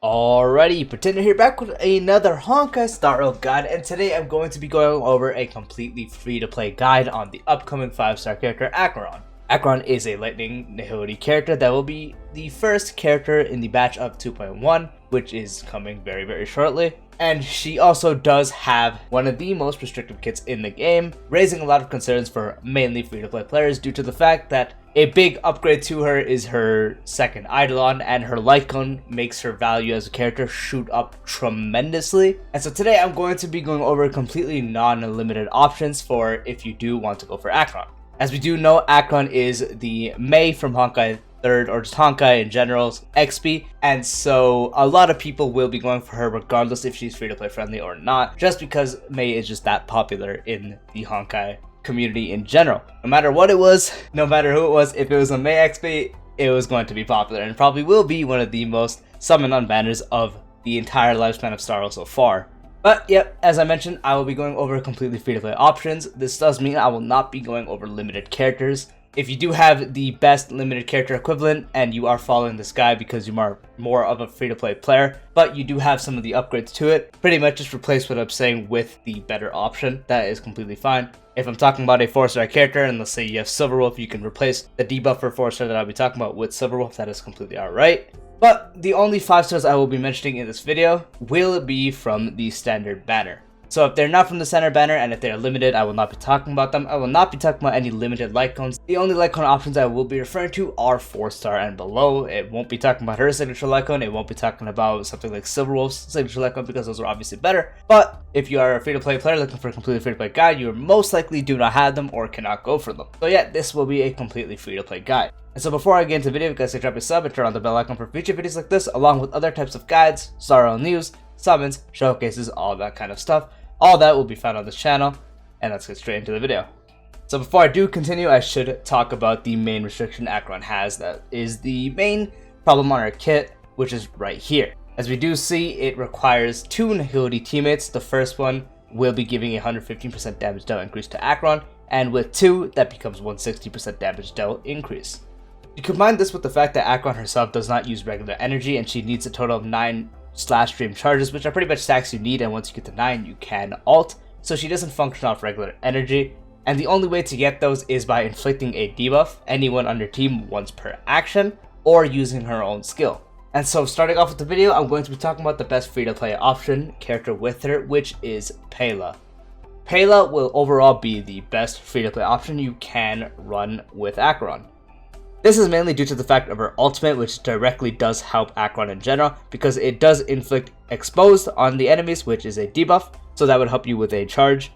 Alrighty, Pretender here back with another Honkai Star Rail guide, and today I'm going to be going over a completely free-to-play guide on the upcoming 5-star character Acheron. Acheron is a lightning nihility character that will be the first character in the batch of 2.1, which is coming very shortly. And she also does have one of the most restrictive kits in the game, raising a lot of concerns for mainly free-to-play players due to the fact that a big upgrade to her is her second Eidolon, and her Lightcone makes her value as a character shoot up tremendously. And so today I'm going to be going over completely non-limited options for if you do want to go for Acheron. As we do know, Acheron is the Mei from Honkai 3rd, or just Honkai in general, XP, and so a lot of people will be going for her regardless if she's free-to-play friendly or not, just because Mei is just that popular in the Honkai community in general. No matter what it was, no matter who it was, if it was a Mei XP, it was going to be popular, and probably will be one of the most summoned on banners of the entire lifespan of Star Rail so far. But yep, as I mentioned, I will be going over completely free-to-play options. This does mean I will not be going over limited characters. If you do have the best limited character equivalent and you are following this guide because you are more of a free-to-play player, but you do have some of the upgrades to it, pretty much just replace what I'm saying with the better option. That is completely fine. If I'm talking about a 4-star character, and let's say you have Silverwolf, you can replace the debuff for 4-star that I'll be talking about with Silverwolf. That is completely alright. But the only 5 stars I will be mentioning in this video will be from the standard banner. So if they're not from the standard banner and if they're limited, I will not be talking about them. I will not be talking about any limited Lightcones. The only Lightcone options I will be referring to are 4-star and below. It won't be talking about her signature Lightcone. It won't be talking about something like Silverwolf's signature Lightcone because those are obviously better. But if you are a free-to-play player looking for a completely free-to-play guide, you most likely do not have them or cannot go for them. So yeah, this will be a completely free-to-play guide. And so before I get into the video, you guys can drop a sub and turn on the bell icon for future videos like this, along with other types of guides, Star Rail news, summons, showcases, all that kind of stuff. All that will be found on this channel, and let's get straight into the video. So before I do continue, I should talk about the main restriction Acheron has that is the main problem on her kit, which is right here. As we do see, it requires 2 nihility teammates. The first one will be giving a 115% damage dealt increase to Acheron, and with 2, that becomes 160% damage dealt increase. You combine this with the fact that Acheron herself does not use regular energy, and she needs a total of 9 slash stream charges, which are pretty much stacks you need, and once you get to 9 you can ult, so she doesn't function off regular energy, and the only way to get those is by inflicting a debuff anyone on your team once per action, or using her own skill. And so starting off with the video, I'm going to be talking about the best free-to-play option character with her, which is Pela. Pela will overall be the best free-to-play option you can run with Acheron. This is mainly due to the fact of her ultimate, which directly does help Acheron in general, because it does inflict exposed on the enemies, which is a debuff, so that would help you with a charge.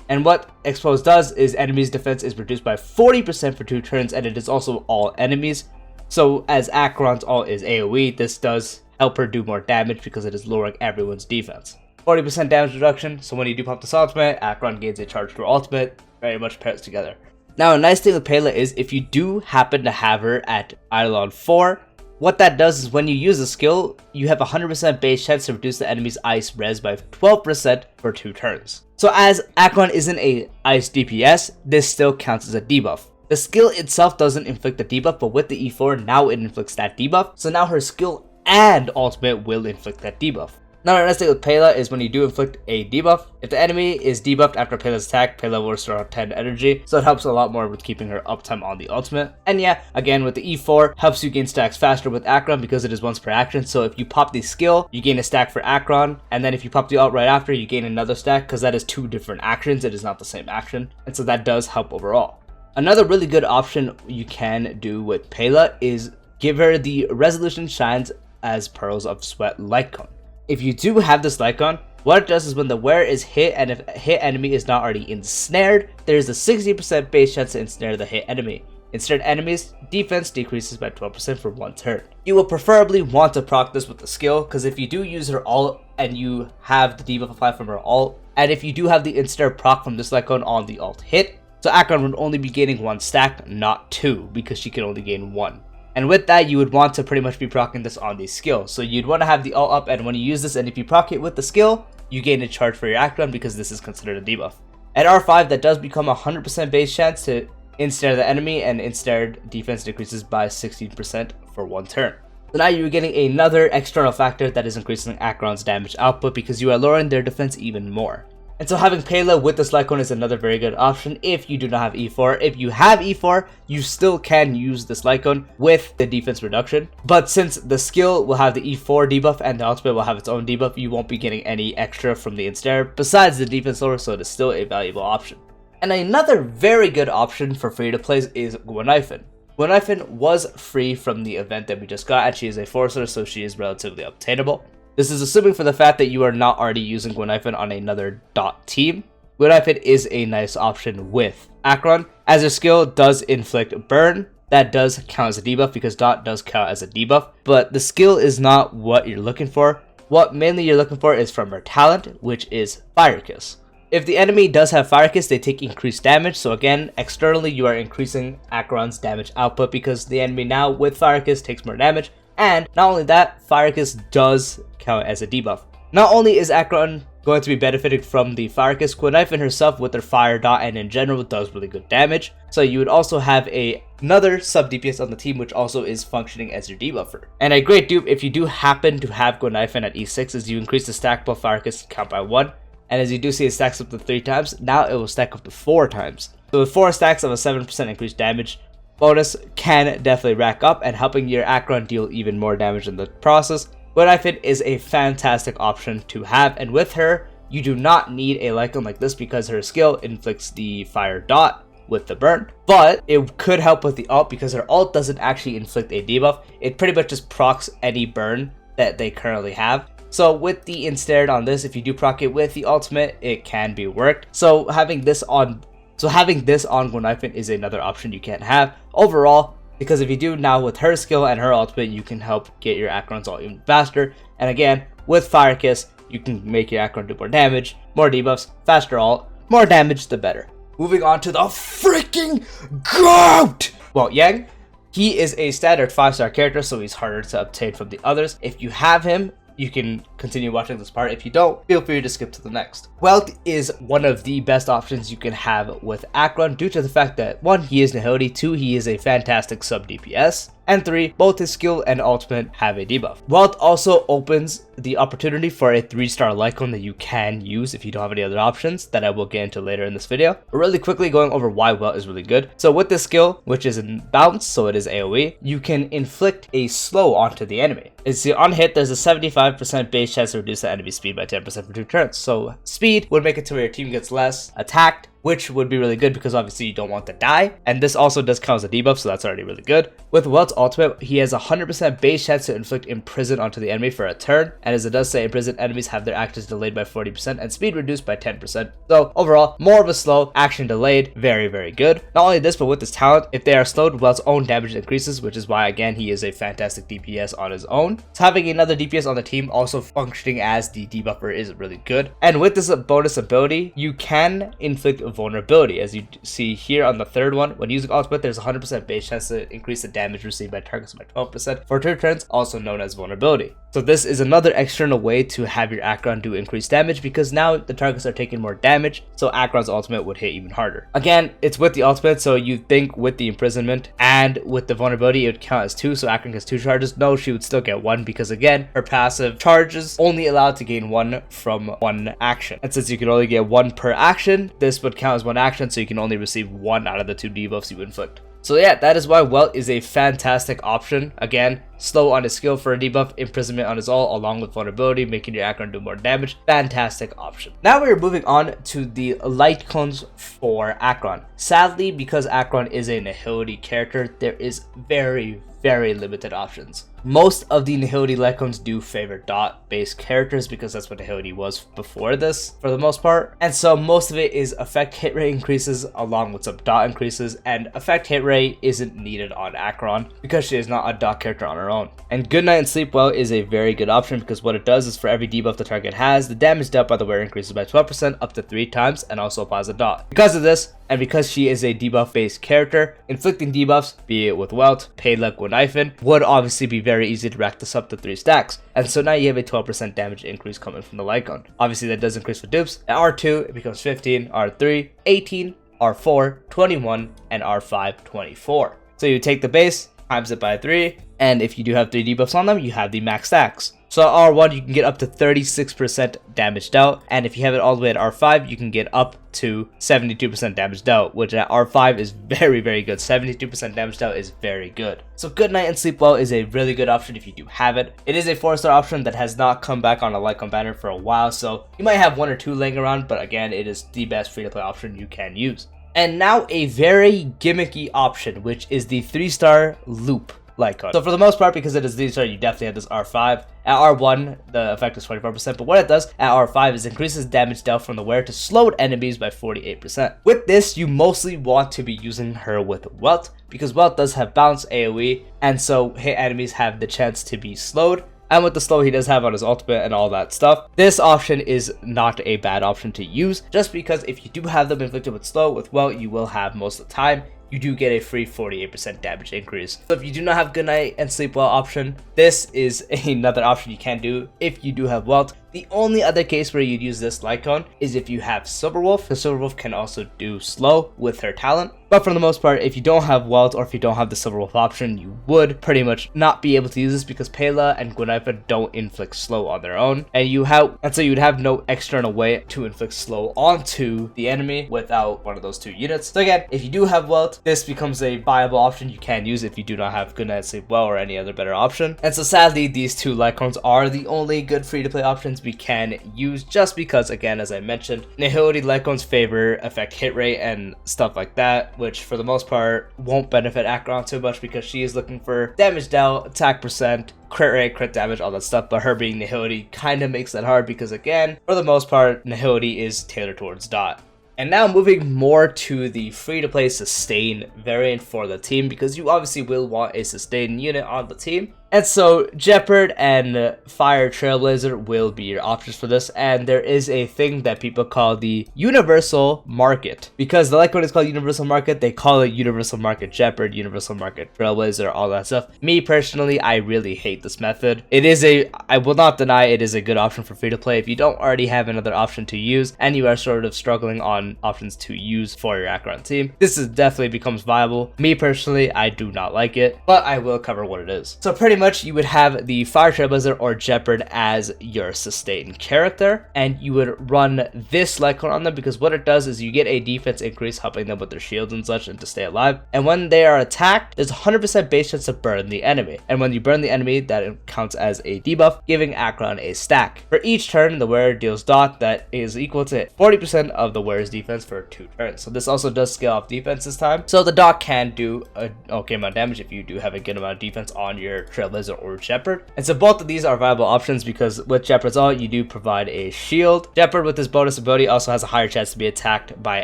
And what exposed does is enemies' defense is reduced by 40% for 2 turns, and it is also all enemies. So as Acheron's ult is AoE, this does help her do more damage because it is lowering everyone's defense. 40% damage reduction, so when you do pop this ultimate, Acheron gains a charge to her ultimate, very much pairs together. Now, a nice thing with Pela is if you do happen to have her at Eidolon 4, what that does is when you use a skill, you have a 100% base chance to reduce the enemy's ice res by 12% for 2 turns. So as Acheron isn't a ice DPS, this still counts as a debuff. The skill itself doesn't inflict the debuff, but with the E4, now it inflicts that debuff, so now her skill and ultimate will inflict that debuff. Now, the next thing with Pela is when you do inflict a debuff, if the enemy is debuffed after Pela's attack, Pela will restore 10 energy, so it helps a lot more with keeping her uptime on the ultimate. And yeah, again with the E4, helps you gain stacks faster with Acheron because it is once per action, so if you pop the skill, you gain a stack for Acheron, and then if you pop the ult right after, you gain another stack, because that is 2 different actions, it is not the same action, and so that does help overall. Another really good option you can do with Pela is give her the Resolution Shines as Pearls of Sweat Lightcone. If you do have this Lightcone, what it does is when the wearer is hit and if a hit enemy is not already ensnared, there is a 60% base chance to ensnare the hit enemy. Ensnared enemies' defense decreases by 12% for 1 turn. You will preferably want to proc this with the skill, because if you do use her ult and you have the debuff applied from her ult, and if you do have the ensnare proc from this Lightcone on the ult hit, so Acheron would only be gaining 1 stack, not 2, because she can only gain 1. And with that, you would want to pretty much be proccing this on the skill. So you'd want to have the ult up, and when you use this, and if you proc it with the skill, you gain a charge for your Acheron because this is considered a debuff. At R5, that does become a 100% base chance to ensnare the enemy, and ensnared defense decreases by 16% for 1 turn. So now you're getting another external factor that is increasing Acheron's damage output because you are lowering their defense even more. And so having Pela with this Lightcone is another very good option if you do not have E4. If you have E4, you still can use this Lightcone with the defense reduction. But since the skill will have the E4 debuff and the ultimate will have its own debuff, you won't be getting any extra from the ensnare besides the defense lower, so it is still a valuable option. And another very good option for free to plays is Gweniphen. Gweniphen was free from the event that we just got, and she is a Forcer, so she is relatively obtainable. This is assuming for the fact that you are not already using Gweniphen on another dot team. Gweniphen is a nice option with Acheron, as her skill does inflict burn. That does count as a debuff because dot does count as a debuff, but the skill is not what you're looking for. What mainly you're looking for is from her talent, which is Fire Kiss. If the enemy does have Fire Kiss, they take increased damage, so again, externally you are increasing Acheron's damage output because the enemy now with Fire Kiss takes more damage. And not only that, Fire Kiss does count as a debuff. Not only is Acheron going to be benefiting from the Fire Kiss, Gweniphen herself with her Fire Dot and in general does really good damage. So you would also have another sub DPS on the team which also is functioning as your debuffer. And a great dupe if you do happen to have Gweniphen at E6 is you increase the stackable Fire Kiss count by 1. And as you do see, it stacks up to 3 times. Now it will stack up to 4 times. So with 4 stacks of a 7% increased damage bonus can definitely rack up and helping your Acheron deal even more damage in the process. Gweniphen is a fantastic option to have, and with her, you do not need a Lightcone like this because her skill inflicts the Fire Dot with the burn, but it could help with the ult because her ult doesn't actually inflict a debuff. It pretty much just procs any burn that they currently have. So with the ensnared on this, if you do proc it with the ultimate, it can be worked. So having this on Gweniphen is another option you can't have overall, because if you do now with her skill and her ultimate, you can help get your Acheron's ult even faster. And again, with Fire Kiss, you can make your Acheron do more damage, more debuffs, faster ult, more damage the better. Moving on to the freaking GOAT! Well, Yang, he is a standard 5-star character, so he's harder to obtain from the others. If you have him, you can continue watching this part. If you don't, feel free to skip to the next. Wealth is one of the best options you can have with Acheron due to the fact that 1, he is Nihility, 2, he is a fantastic sub DPS, and 3, both his skill and ultimate have a debuff. Wealth also opens the opportunity for a 3-star Lightcone that you can use if you don't have any other options that I will get into later in this video. But really quickly going over why Wealth is really good. So with this skill, which is in bounce, so it is AoE, you can inflict a slow onto the enemy. As you on hit, there's a 75% base chance to reduce the enemy speed by 10% for 2 turns. So speed would make it to where your team gets less attacked, which would be really good because obviously you don't want to die. And this also does count as a debuff, so that's already really good. With Welt's ultimate, he has a 100% base chance to inflict imprison onto the enemy for a turn. And as it does say, imprisoned enemies have their actions delayed by 40% and speed reduced by 10%. So overall, more of a slow, action delayed, very, very good. Not only this, but with his talent, if they are slowed, Welt's own damage increases, which is why, again, he is a fantastic DPS on his own. So having another DPS on the team also functioning as the debuffer is really good. And with this bonus ability, you can inflict vulnerability. As you see here on the third one, when using ultimate, there's a 100% base chance to increase the damage received by targets by 12% for 2 turns, also known as vulnerability. So this is another external way to have your Acheron do increased damage because now the targets are taking more damage, so Acheron's ultimate would hit even harder. Again, it's with the ultimate, so you think with the imprisonment and with the vulnerability, it would count as 2, so Acheron gets 2 charges. No, she would still get 1 because again, her passive charges only allowed to gain 1 from 1 action. And since you can only get 1 per action, this would count as 1 action, so you can only receive 1 out of the 2 debuffs you inflict. So yeah, that is why Welt is a fantastic option. Again, slow on his skill for a debuff, imprisonment on his ult, along with vulnerability, making your Acheron do more damage. Fantastic option. Now we are moving on to the Lightcones for Acheron. Sadly, because Acheron is a Nihility character, there is very limited options. Most of the Nihility Lightcones do favor dot-based characters because that's what Nihility was before this, for the most part. And so most of it is effect hit rate increases along with some dot increases, and effect hit rate isn't needed on Acheron because she is not a dot character on her own. And Good Night and Sleep Well is a very good option because what it does is for every debuff the target has, the damage dealt by the wearer increases by 12% up to 3 times and also applies a dot. Because of this, and because she is a debuff-based character, inflicting debuffs, be it with Welt, Pela, Gweniphen, would obviously be very easy to rack this up to 3 stacks. And so now you have a 12% damage increase coming from the Lightcone. Obviously that does increase for dupes. At R2, it becomes 15, R3, 18, R4, 21, and R5, 24. So you take the base, times it by 3, and if you do have 3 debuffs on them, you have the max stacks. So at R1, you can get up to 36% damage dealt, and if you have it all the way at R5, you can get up to 72% damage dealt, which at R5 is very, very good. 72% damage dealt is very good. So Good Night and Sleep Well is a really good option if you do have it. It is a 4-star option that has not come back on a Lightcone banner for a while, so you might have 1 or 2 laying around, but again, it is the best free-to-play option you can use. And now a very gimmicky option, which is the 3-star Loop Lightcone. So for the most part, because it is 3-star, you definitely have this R5. At R1, the effect is 24%, but what it does at R5 is increases damage dealt from the wearer to slowed enemies by 48%. With this, you mostly want to be using her with Welt, because Welt does have balanced AoE, and so hit enemies have the chance to be slowed. And with the slow he does have on his ultimate and all that stuff, this option is not a bad option to use, just because if you do have them inflicted with slow, with Welt, you will have most of the time. You do get a free 48% damage increase. So if you do not have Good Night and Sleep Well option, this is another option you can do if you do have Welt. The only other case where you'd use this Lightcone is if you have Silverwolf. The Silverwolf can also do slow with her talent. But for the most part, if you don't have Welt or if you don't have the Silverwolf option, you would pretty much not be able to use this because Pela and Gwenaifa don't inflict slow on their own. And so you'd have no external way to inflict slow onto the enemy without one of those 2 units. So again, if you do have Welt, this becomes a viable option you can use if you do not have Good Night Sleep Well or any other better option. And so sadly, these 2 Lightcones are the only good free-to-play options we can use, just because, again, as I mentioned, Nihility Lightcones favor effect hit rate and stuff like that, which for the most part won't benefit Acheron too much because she is looking for damage dealt, attack percent, crit rate, crit damage, all that stuff, but her being Nihility kind of makes that hard because, again, for the most part, Nihility is tailored towards Dot. And now moving more to the free-to-play sustain variant for the team, because you obviously will want a sustain unit on the team. And so Jeopard and Fire Trailblazer will be your options for this, and there is a thing that people call the Universal Market. Because the Lightcone is called Universal Market, they call it Universal Market Jeopard, Universal Market Trailblazer, all that stuff. Me personally, I really hate this method. I will not deny it is a good option for free to play if you don't already have another option to use and you are sort of struggling on options to use for your Acheron team. This definitely becomes viable. Me personally, I do not like it, but I will cover what it is. So pretty much you would have the Fire Trailblazer or Jeopard as your sustain character, and you would run this Lightcone on them because what it does is you get a defense increase helping them with their shields and such and to stay alive, and when they are attacked there's 100% base chance to burn the enemy, and when you burn the enemy that counts as a debuff, giving Acheron a stack. For each turn the wearer deals dot that is equal to 40% of the wearer's defense for 2 turns. So this also does scale off defense this time, so the dot can do an okay amount of damage if you do have a good amount of defense on your Trailblazer or Jeopard. And so both of these are viable options because with Jeopard's ult, you do provide a shield. Jeopard with his bonus ability also has a higher chance to be attacked by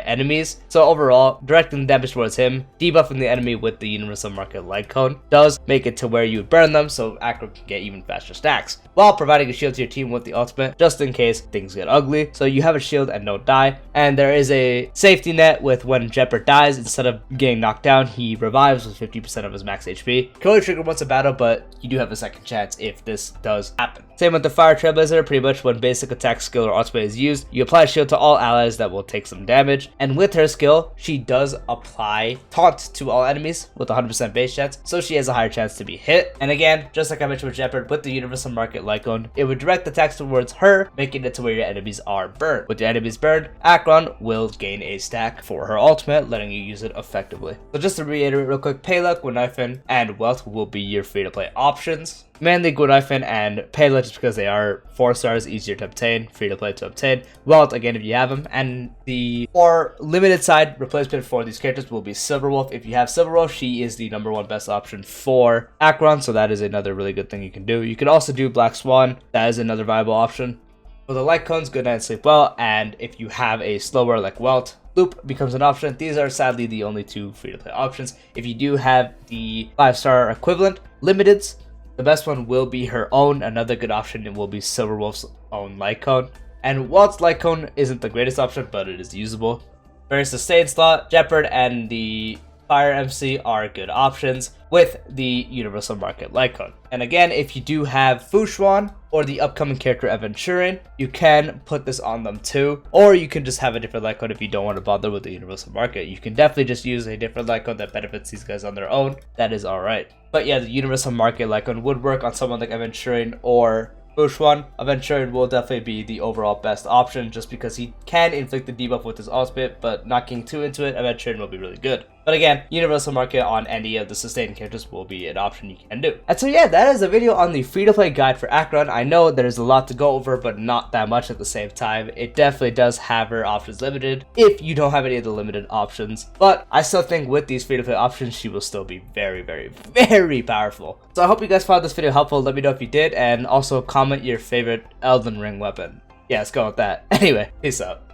enemies. So overall, directing the damage towards him, debuffing the enemy with the Universal Market Lightcone does make it to where you would burn them so Acheron can get even faster stacks, while providing a shield to your team with the ultimate just in case things get ugly. So you have a shield and don't die. And there is a safety net with when Jeopard dies, instead of getting knocked down, he revives with 50% of his max HP. Can only trigger once a battle, but you do have a second chance if this does happen. Same with the Fire Trailblazer, pretty much when basic attack skill or ultimate is used, you apply shield to all allies that will take some damage, and with her skill, she does apply taunt to all enemies with 100% base chance, so she has a higher chance to be hit. And again, just like I mentioned with Jeopard, with the Universal Market Lightcone, it would direct attacks towards her, making it to where your enemies are burned. With your enemies burned, Acheron will gain a stack for her ultimate, letting you use it effectively. So just to reiterate real quick, Pela, Gwenaifa, and Welt will be your free-to-play options. Mainly Gwenaifa and Pela just because they are 4 stars, easier to obtain, free to play to obtain. Welt, again, if you have them. And the more limited side replacement for these characters will be Silverwolf. If you have Silverwolf, she is the #1 best option for Acheron, so that is another really good thing you can do. You can also do Black Swan, that is another viable option. For the Lightcones, Good Night and Sleep Well, and if you have a slower like Welt, Loop becomes an option. These are sadly the only 2 free-to-play options. If you do have the 5-star equivalent, Limiteds, the best one will be her own. Another good option will be Silverwolf's own Lightcone. And Welt's Lightcone isn't the greatest option, but it is usable. For sustain slot, Jeopard and the Fire MC are good options with the Universal Market Lightcone. And again, if you do have Fushuan, or the upcoming character Acheron, you can put this on them too. Or you can just have a different light code if you don't want to bother with the universal market. You can definitely just use a different light code that benefits these guys on their own. That is alright. But yeah, the universal market light code would work on someone like Acheron or Bushwan. Acheron will definitely be the overall best option just because he can inflict the debuff with his ultimate, but not getting too into it, Acheron will be really good. But again, universal market on any of the sustained characters will be an option you can do. And so yeah, that is a video on the free-to-play guide for Acheron. I know there's a lot to go over, but not that much at the same time. It definitely does have her options limited if you don't have any of the limited options. But I still think with these free-to-play options, she will still be very, very, very powerful. So I hope you guys found this video helpful. Let me know if you did, and also comment your favorite Elden Ring weapon. Yeah, let's go with that. Anyway, peace out.